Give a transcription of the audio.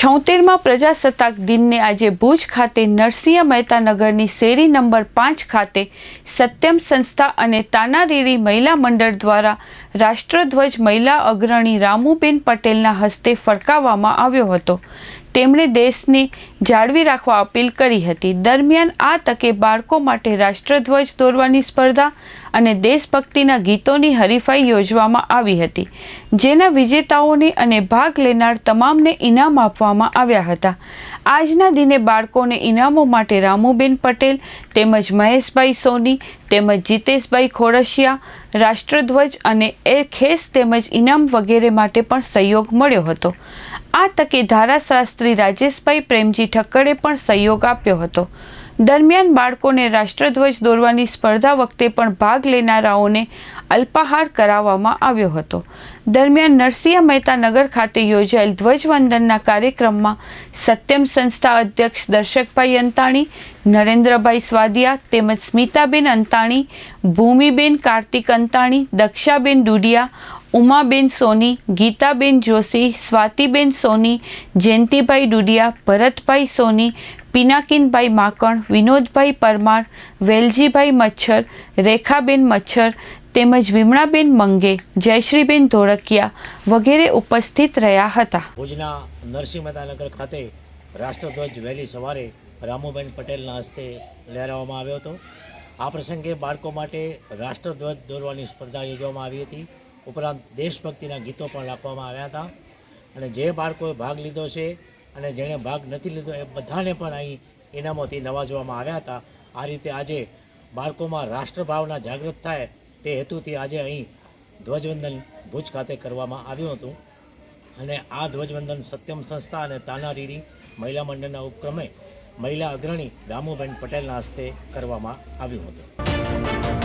76મા પ્રજાસત્તાક દિનને આજે ભુજ ખાતે નરસિંહ મહેતા નગરની શેરી નંબર 5 ખાતે સત્યમ સંસ્થા અને તાનારીરી મહિલા મંડળ દ્વારા રાષ્ટ્રધ્વજ મહિલા અગ્રણી રામુબેન પટેલના હસ્તે ફરકાવવામાં આવ્યો હતો। તેમણે દેશને જાળવી રાખવા અપીલ કરી હતી। દરમિયાન આ તકે બાળકો માટે રાષ્ટ્રધ્વજ દોરવાની સ્પર્ધા અને દેશભક્તિના ગીતોની હરીફાઈ યોજવામાં આવી હતી, જેના વિજેતાઓને અને ભાગ લેનાર તમામને ઇનામ આપવામાં આવ્યા હતા। આજના દિને બાળકોને ઇનામો માટે રામુબેન પટેલ તેમજ મહેશભાઈ સોની તેમજ જીતેશભાઈ ખોડશિયા રાષ્ટ્રધ્વજ અને ખેસ તેમજ ઇનામ વગેરે માટે પણ સહયોગ મળ્યો હતો। આ તકે ધારાશાસ્ત્રી રાજેશભાઈ પ્રેમજી ઠક્કરે પણ સહયોગ આપ્યો હતો। દરમિયાન બાળકોને રાષ્ટ્રધ્વજ દોરવાની સ્પર્ધા વખતે પણ ભાગ લેનારાઓને અલ્પાહાર કરાવવામાં આવ્યો હતો। દરમિયાન નરસિંહ મહેતા નગર ખાતે યોજાયેલ ધ્વજવંદનના કાર્યક્રમમાં સત્યમ સંસ્થા અધ્યક્ષ દર્શકભાઈ અંતાણી, નરેન્દ્રભાઈ સ્વાદિયા તેમજ સ્મિતાબેન અંતાણી, ભૂમિબેન કાર્તિક અંતાણી, દક્ષાબેન ડુડિયા, ઉમાબેન સોની, ગીતાબેન જોશી, સ્વાતિબેન સોની, જયંતિભાઈ ડુડિયા, ભરતભાઈ સોની, પિનાકીનભાઈ માકણ, વિનોદભાઈ પરમાર, વેલજીભાઈ મચ્છર, રેખાબેન મચ્છર તેમજ વિમળાબેન મંગે, જયશ્રીબેન ધોળકિયા વગેરે ઉપસ્થિત રહ્યા હતા। ભુજના નરસિંહ મહેતા નગર ખાતે રાષ્ટ્રધ્વજ વહેલી સવારે રામુબેન પટેલના હસ્તે લહેરાવવામાં આવ્યો હતો। આ પ્રસંગે બાળકો માટે રાષ્ટ્રધ્વજ દોરવાની સ્પર્ધા યોજવામાં આવી હતી। ઉપરાંત દેશભક્તિના ગીતો પણ રાખવામાં આવ્યા હતા અને જે બાળકોએ ભાગ લીધો છે અને જેણે ભાગ નથી લીધો એ બધાને પણ અહીં ઇનામોથી નવાજવામાં આવ્યા હતા। આ રીતે આજે બાળકોમાં રાષ્ટ્રભાવના જાગૃત થાય તે હેતુથી આજે અહીં ધ્વજવંદન ભુજ ખાતે કરવામાં આવ્યું હતું અને આ ધ્વજવંદન સત્યમ સંસ્થા અને તાનારીરી મહિલા મંડળના ઉપક્રમે મહિલા અગ્રણી રામુબેન પટેલના હસ્તે કરવામાં આવ્યું હતું।